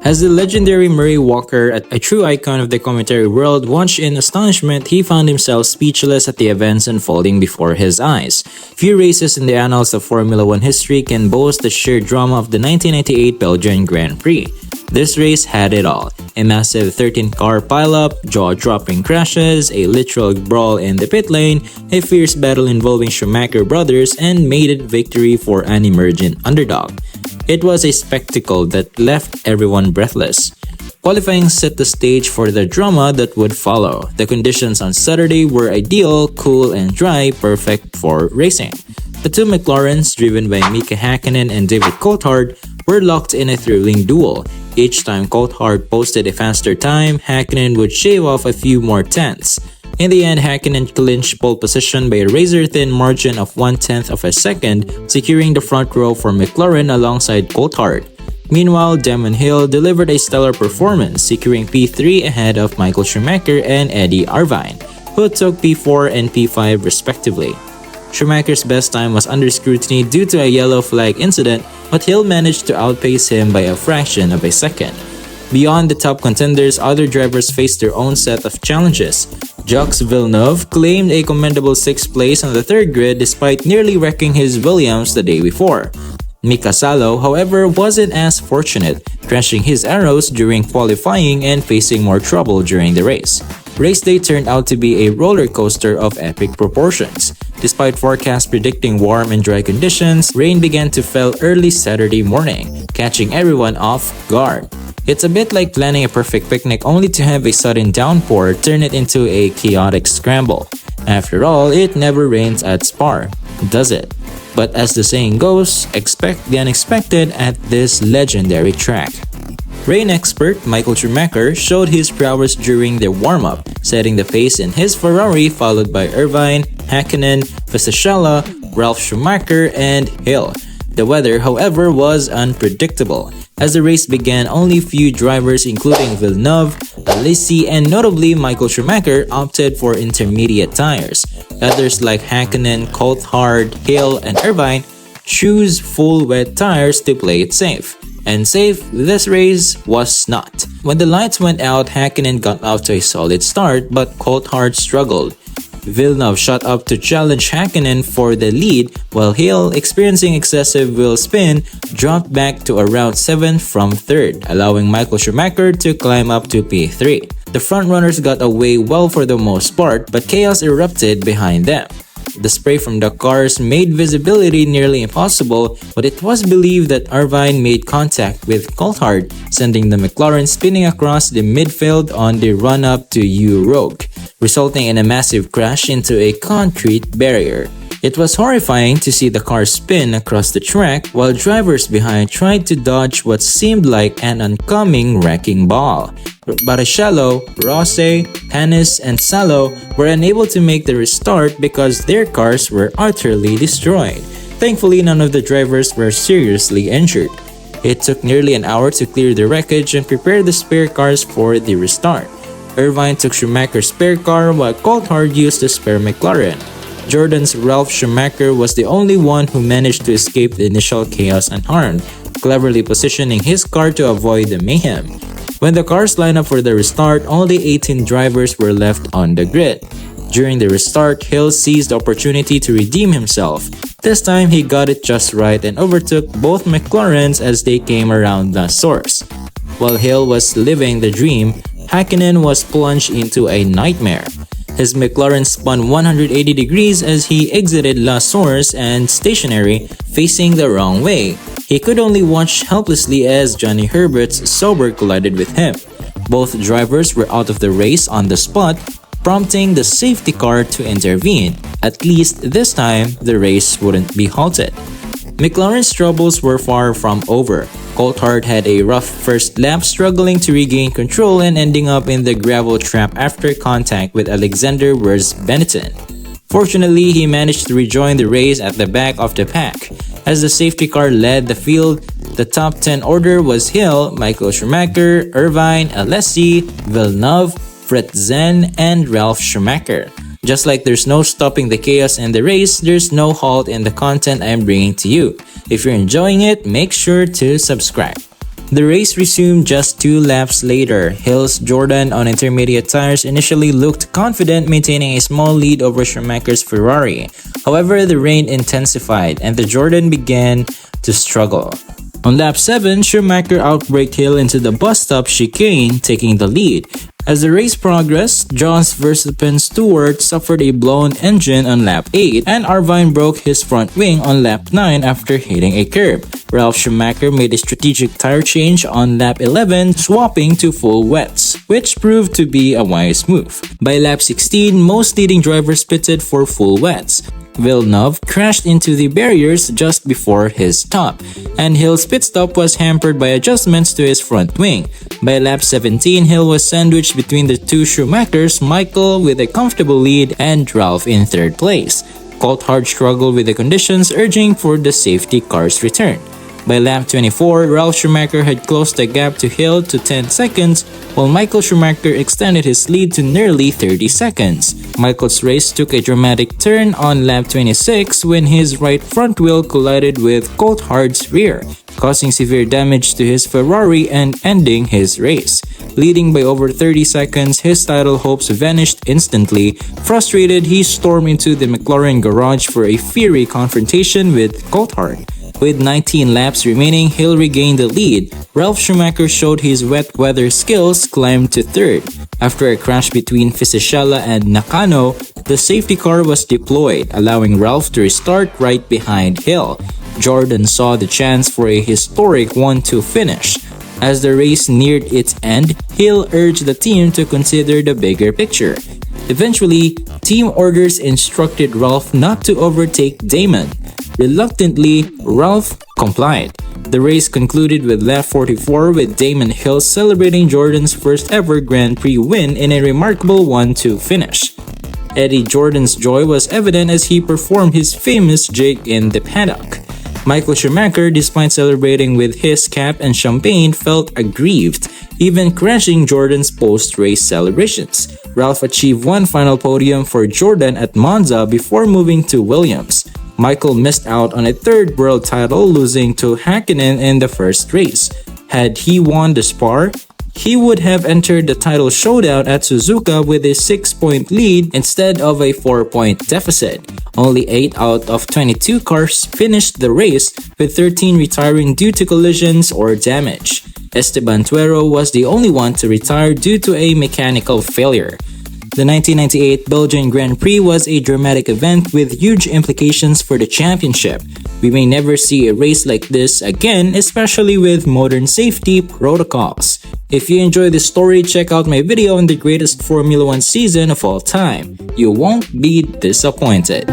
As the legendary Murray Walker, a true icon of the commentary world, watched in astonishment, he found himself speechless at the events unfolding before his eyes. Few races in the annals of Formula One history can boast the sheer drama of the 1998 Belgian Grand Prix. This race had it all: a massive 13-car pileup, jaw-dropping crashes, a literal brawl in the pit lane, a fierce battle involving Schumacher brothers, and maiden victory for an emergent underdog. It was a spectacle that left everyone breathless. Qualifying set the stage for the drama that would follow. The conditions on Saturday were ideal, cool and dry, perfect for racing. The two McLarens, driven by Mika Häkkinen and David Coulthard, were locked in a thrilling duel. Each time Coulthard posted a faster time, Häkkinen would shave off a few more tenths. In the end, Häkkinen clinched pole position by a razor-thin margin of 1/10 of a second, securing the front row for McLaren alongside Coulthard. Meanwhile, Damon Hill delivered a stellar performance, securing P3 ahead of Michael Schumacher and Eddie Irvine, who took P4 and P5 respectively. Schumacher's best time was under scrutiny due to a yellow flag incident, but Hill managed to outpace him by a fraction of a second. Beyond the top contenders, other drivers faced their own set of challenges. Jacques Villeneuve claimed a commendable 6th place on the third grid despite nearly wrecking his Williams the day before. Mika Salo, however, wasn't as fortunate, crashing his arrows during qualifying and facing more trouble during the race. Race day turned out to be a roller coaster of epic proportions. Despite forecasts predicting warm and dry conditions, rain began to fall early Saturday morning, catching everyone off guard. It's a bit like planning a perfect picnic only to have a sudden downpour turn it into a chaotic scramble. After all, it never rains at Spa, does it? But as the saying goes, expect the unexpected at this legendary track. Rain expert Michael Schumacher showed his prowess during the warm-up, setting the pace in his Ferrari, followed by Irvine, Häkkinen, Fisichella, Ralf Schumacher, and Hill. The weather, however, was unpredictable. As the race began, only few drivers including Villeneuve, Alesi, and notably Michael Schumacher opted for intermediate tires. Others like Häkkinen, Coulthard, Hill, and Irvine choose full wet tires to play it safe. And safe, this race was not. When the lights went out, Häkkinen got off to a solid start, but Coulthard struggled. Villeneuve shot up to challenge Häkkinen for the lead, while Hill, experiencing excessive wheel spin, dropped back to around 7th from 3rd, allowing Michael Schumacher to climb up to P3. The frontrunners got away well for the most part, but chaos erupted behind them. The spray from the cars made visibility nearly impossible, but it was believed that Irvine made contact with Coulthard, sending the McLaren spinning across the midfield on the run-up to U-Rogue, resulting in a massive crash into a concrete barrier. It was horrifying to see the car spin across the track while drivers behind tried to dodge what seemed like an oncoming wrecking ball. Barrichello, Rossi, Panis, and Salo were unable to make the restart because their cars were utterly destroyed. Thankfully, none of the drivers were seriously injured. It took nearly an hour to clear the wreckage and prepare the spare cars for the restart. Irvine took Schumacher's spare car while Coulthard used the spare McLaren. Jordan's Ralf Schumacher was the only one who managed to escape the initial chaos unharmed, cleverly positioning his car to avoid the mayhem. When the cars lined up for the restart, only 18 drivers were left on the grid. During the restart, Hill seized the opportunity to redeem himself. This time, he got it just right and overtook both McLarens as they came around the source. While Hill was living the dream, Häkkinen was plunged into a nightmare. His McLaren spun 180 degrees as he exited La Source and stationary, facing the wrong way. He could only watch helplessly as Johnny Herbert's Sauber collided with him. Both drivers were out of the race on the spot, prompting the safety car to intervene. At least this time, the race wouldn't be halted. McLaren's troubles were far from over. Coulthard had a rough first lap, struggling to regain control and ending up in the gravel trap after contact with Alexander Wurz-Benetton. Fortunately, he managed to rejoin the race at the back of the pack. As the safety car led the field, the top 10 order was Hill, Michael Schumacher, Irvine, Alesi, Villeneuve, Frentzen, and Ralf Schumacher. Just like there's no stopping the chaos in the race, there's no halt in the content I'm bringing to you. If you're enjoying it, make sure to subscribe. The race resumed just 2 laps later. Hill's Jordan on intermediate tires initially looked confident, maintaining a small lead over Schumacher's Ferrari. However, the rain intensified and the Jordan began to struggle. On lap 7, Schumacher outbraked Hill into the bus stop chicane, taking the lead. As the race progressed, Jos Verstappen Stewart suffered a blown engine on lap 8 and Irvine broke his front wing on lap 9 after hitting a curb. Ralf Schumacher made a strategic tire change on lap 11, swapping to full wets, which proved to be a wise move. By lap 16, most leading drivers pitted for full wets. Villeneuve crashed into the barriers just before his stop, and Hill's pit stop was hampered by adjustments to his front wing. By lap 17, Hill was sandwiched between the two Schumachers, Michael with a comfortable lead and Ralf in third place. Coulthard struggled with the conditions, urging for the safety car's return. By lap 24, Ralf Schumacher had closed the gap to Hill to 10 seconds, while Michael Schumacher extended his lead to nearly 30 seconds. Michael's race took a dramatic turn on lap 26 when his right front wheel collided with Coulthard's rear, causing severe damage to his Ferrari and ending his race. Leading by over 30 seconds, his title hopes vanished instantly. Frustrated, he stormed into the McLaren garage for a fiery confrontation with Coulthard. With 19 laps remaining, Hill regained the lead. Ralf Schumacher showed his wet weather skills, climbed to third. After a crash between Fisichella and Nakano, the safety car was deployed, allowing Ralf to restart right behind Hill. Jordan saw the chance for a historic 1-2 finish. As the race neared its end, Hill urged the team to consider the bigger picture. Eventually, team orders instructed Ralf not to overtake Damon. Reluctantly, Ralf complied. The race concluded with lap 44 with Damon Hill celebrating Jordan's first ever Grand Prix win in a remarkable 1-2 finish. Eddie Jordan's joy was evident as he performed his famous jig in the paddock. Michael Schumacher, despite celebrating with his cap and champagne, felt aggrieved, even crashing Jordan's post-race celebrations. Ralf achieved one final podium for Jordan at Monza before moving to Williams. Michael missed out on a third world title, losing to Häkkinen in the first race. Had he won the Spa, he would have entered the title showdown at Suzuka with a 6-point lead instead of a 4-point deficit. Only 8 out of 22 cars finished the race, with 13 retiring due to collisions or damage. Esteban Tuero was the only one to retire due to a mechanical failure. The 1998 Belgian Grand Prix was a dramatic event with huge implications for the championship. We may never see a race like this again, especially with modern safety protocols. If you enjoyed this story, check out my video on the greatest Formula 1 season of all time. You won't be disappointed.